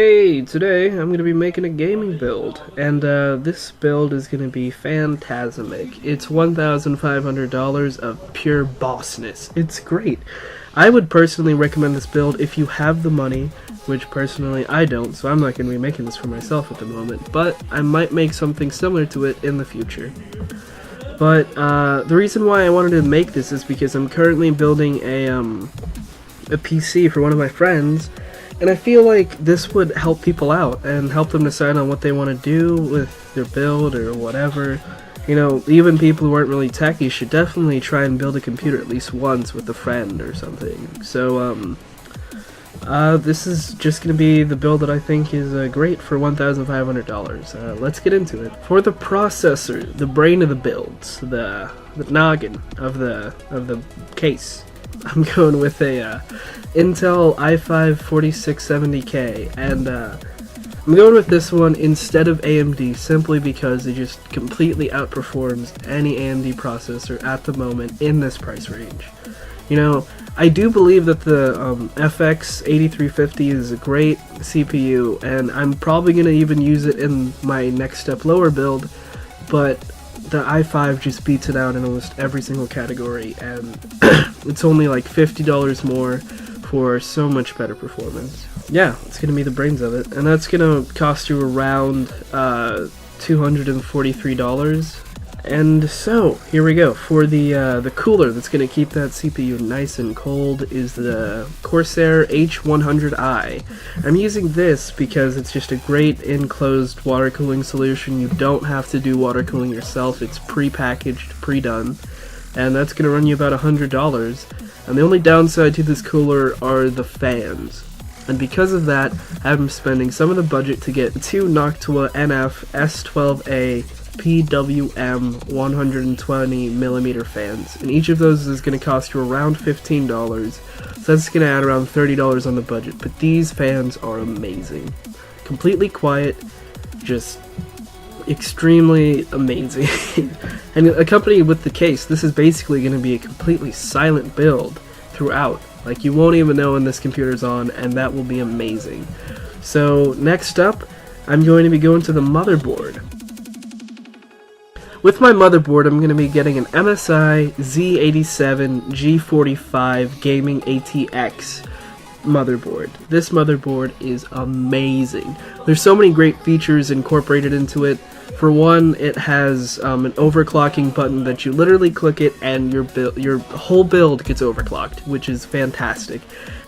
Hey, today I'm going to be making a gaming build, and this build is going to be phantasmic. It's $1,500 of pure bossness. It's great. I would personally recommend this build if you have the money, which personally I don't, so I'm not going to be making this for myself at the moment, but I might make something similar to it in the future. But the reason why I wanted to make this is because I'm currently building a PC for one of my friends, and I feel like this would help people out and help them decide on what they want to do with their build or whatever. You know, even people who aren't really techies should definitely try and build a computer at least once with a friend or something. So, this is just going to be the build that I think is great for $1,500. Let's get into it. For the processor, the brain of the builds, the noggin of the case, I'm going with a Intel i5-4670K, and I'm going with this one instead of AMD simply because it just completely outperforms any AMD processor at the moment in this price range. You know, I do believe that the FX8350 is a great CPU, and I'm probably going to even use it in my next step lower build, but the i5 just beats it out in almost every single category, and it's only like $50 more for so much better performance. Yeah, it's going to be the brains of it, and that's going to cost you around $243. And so, here we go. For the cooler that's going to keep that CPU nice and cold is the Corsair H100i. I'm using this because it's just a great enclosed water cooling solution. You don't have to do water cooling yourself. It's pre-packaged, pre-done, and that's going to run you about $100. And the only downside to this cooler are the fans. And because of that, I'm spending some of the budget to get two Noctua NF S12A PWM 120mm fans, and each of those is going to cost you around $15, so that's going to add around $30 on the budget. But these fans are amazing. Completely quiet, just extremely amazing. And accompanied with the case, this is basically going to be a completely silent build throughout. Like, you won't even know when this computer's on, and that will be amazing. So next up, I'm going to be going to the motherboard. With my motherboard, I'm going to be getting an MSI Z87 G45 Gaming ATX motherboard. This motherboard is amazing. There's so many great features incorporated into it. For one, it has an overclocking button that you literally click it and your whole build gets overclocked, which is fantastic.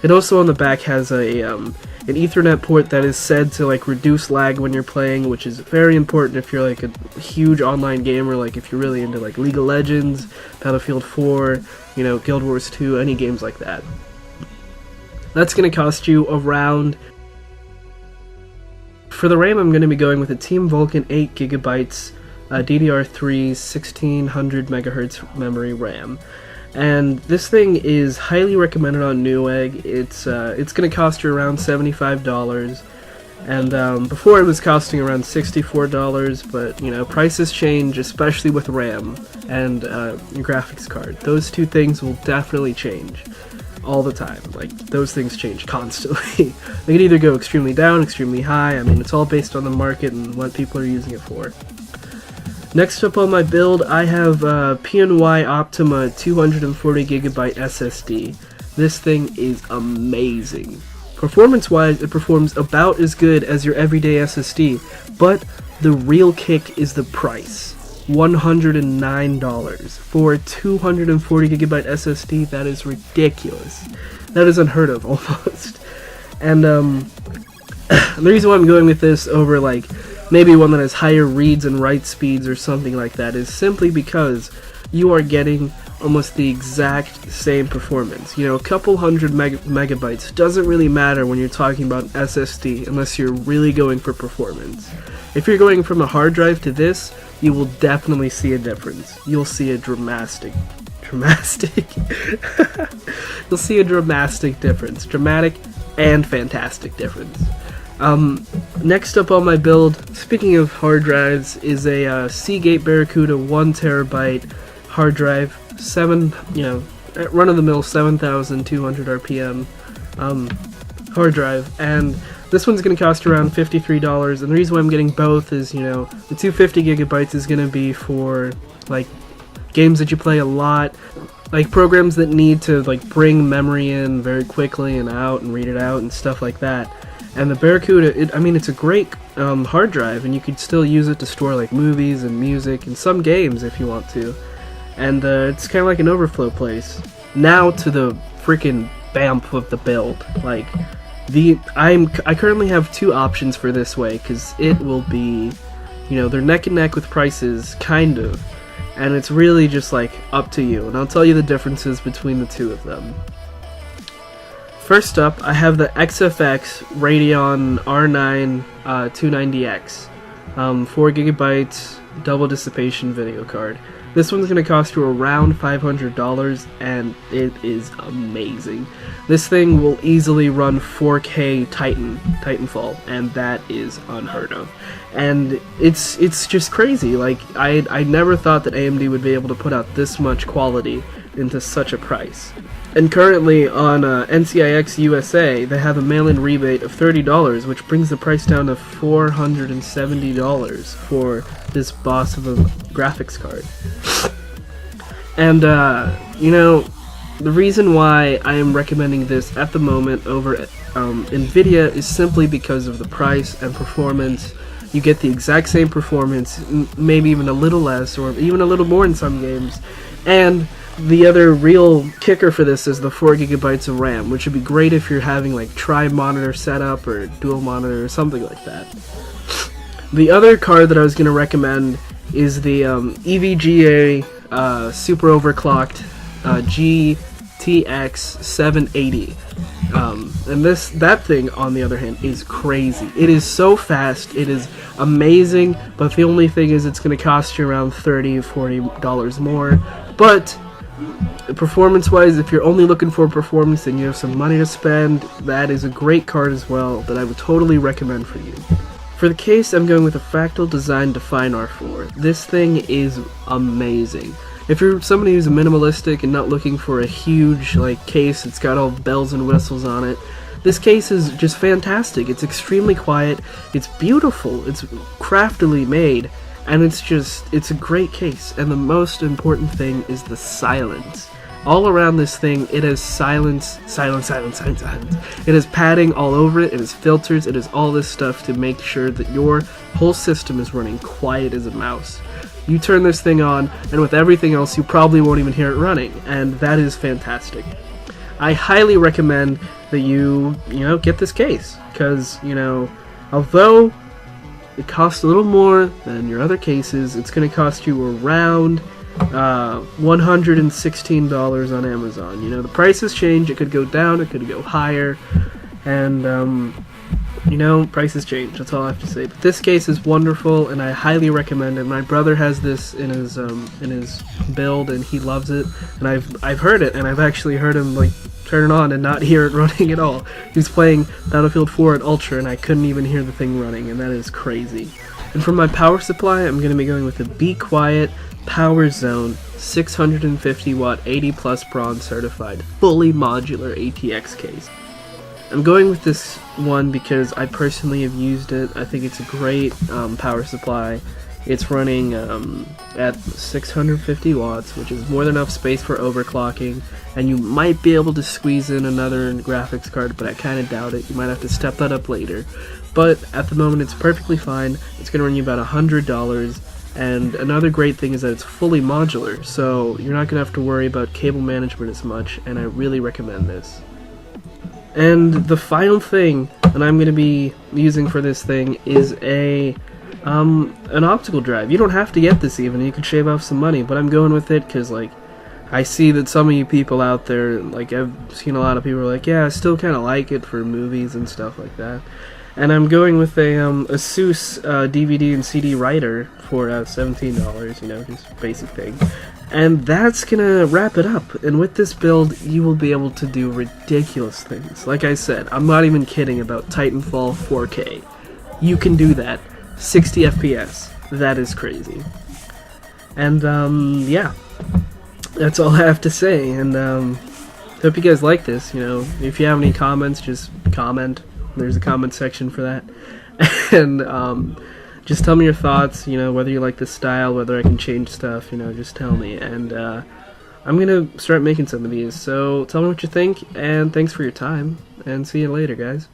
It also on the back has an Ethernet port that is said to like reduce lag when you're playing, which is very important if you're like a huge online gamer, like if you're really into like League of Legends, Battlefield 4, you know, Guild Wars 2, any games like that. That's going to cost you around... For the RAM, I'm going to be going with a Team Vulcan 8GB DDR3 1600 MHz memory RAM. And this thing is highly recommended on Newegg. It's going to cost you around $75, and before it was costing around $64, but you know, prices change, especially with RAM and your graphics card. Those two things will definitely change all the time. Like, those things change constantly. They can either go extremely down, extremely high. I mean, it's all based on the market and what people are using it for. Next up on my build, I have PNY Optima 240GB SSD. This thing is amazing. Performance-wise, it performs about as good as your everyday SSD, but the real kick is the price. $109 for a 240GB SSD. That is ridiculous. That is unheard of, almost. And the reason why I'm going with this over like maybe one that has higher reads and write speeds or something like that is simply because you are getting almost the exact same performance. You know, a couple hundred megabytes doesn't really matter when you're talking about SSD unless you're really going for performance. If you're going from a hard drive to this, you will definitely see a difference. You'll see a dramatic you'll see a dramatic difference. Dramatic and fantastic difference. Next up on my build, speaking of hard drives, is a Seagate Barracuda 1TB hard drive, run-of-the-mill 7,200 RPM hard drive, and This one's going to cost around $53, and the reason why I'm getting both is, you know, the 250 gigabytes is going to be for, like, games that you play a lot, like programs that need to, like, bring memory in very quickly and out and read it out and stuff like that. And the Barracuda, I mean, it's a great hard drive, and you could still use it to store, like, movies and music and some games if you want to. And it's kind of like an overflow place. Now to the freaking BAMF of the build. Like, I currently have two options for this way, because it will be, you know, they're neck and neck with prices, kind of. And it's really just, like, up to you. And I'll tell you the differences between the two of them. First up, I have the XFX Radeon R9 290X, 4GB double dissipation video card. This one's going to cost you around $500, and it is amazing. This thing will easily run 4K Titanfall, and that is unheard of. And it's just crazy. Like, I never thought that AMD would be able to put out this much quality into such a price. And currently on NCIX USA, they have a mail-in rebate of $30, which brings the price down to $470 for this boss of a graphics card. And, you know, the reason why I am recommending this at the moment over NVIDIA is simply because of the price and performance. You get the exact same performance, maybe even a little less, or even a little more in some games. And the other real kicker for this is the 4GB of RAM, which would be great if you're having like tri-monitor setup or dual monitor or something like that. The other card that I was going to recommend is the EVGA super overclocked GTX 780. And that thing, on the other hand, is crazy. It is so fast, it is amazing, but the only thing is it's going to cost you around $30-$40 more. But performance-wise, if you're only looking for performance and you have some money to spend, that is a great card as well that I would totally recommend for you. For the case, I'm going with a Fractal Design Define R4. This thing is amazing. If you're somebody who's minimalistic and not looking for a huge case that's got all bells and whistles on it, this case is just fantastic. It's extremely quiet, it's beautiful, it's craftily made, and it's a great case. And the most important thing is the silence. All around this thing, it has silence. It has padding all over it, it has filters, it has all this stuff to make sure that your whole system is running quiet as a mouse. You turn this thing on, and with everything else, you probably won't even hear it running, and that is fantastic. I highly recommend that you get this case, because, although it costs a little more than your other cases, it's going to cost you around $116 on Amazon. The prices change, it could go down, it could go higher, and prices change, that's all I have to say. But this case is wonderful, and I highly recommend it. My brother has this in his build, and he loves it, and I've heard it, and I've actually heard him turn it on and not hear it running at all. He was playing Battlefield 4 at Ultra, and I couldn't even hear the thing running, and that is crazy. And for my power supply, I'm going to be going with the Be Quiet Power Zone 650 watt 80 plus bronze certified fully modular ATX case. I'm going with this one because I personally have used it. I think it's a great power supply. It's running at 650 watts, which is more than enough space for overclocking, and you might be able to squeeze in another graphics card, but I kind of doubt it. You might have to step that up later. But at the moment, it's perfectly fine. It's going to run you about $100, and another great thing is that it's fully modular, so you're not going to have to worry about cable management as much, and I really recommend this. And the final thing that I'm going to be using for this thing is an optical drive. You don't have to get this even, you can shave off some money, but I'm going with it because, I see that some of you people out there, I've seen a lot of people are like, yeah, I still kind of like it for movies and stuff like that. And I'm going with a ASUS DVD and CD writer for $17, just basic thing. And that's gonna wrap it up. And with this build, you will be able to do ridiculous things. Like I said, I'm not even kidding about Titanfall 4K. You can do that. 60 FPS. That is crazy. And, yeah. That's all I have to say. And, hope you guys like this, If you have any comments, just comment. There's a comment section for that. And just tell me your thoughts, you know, whether you like this style, whether I can change stuff, you know, just tell me. And I'm going to start making some of these, so tell me what you think, and thanks for your time, and see you later, guys.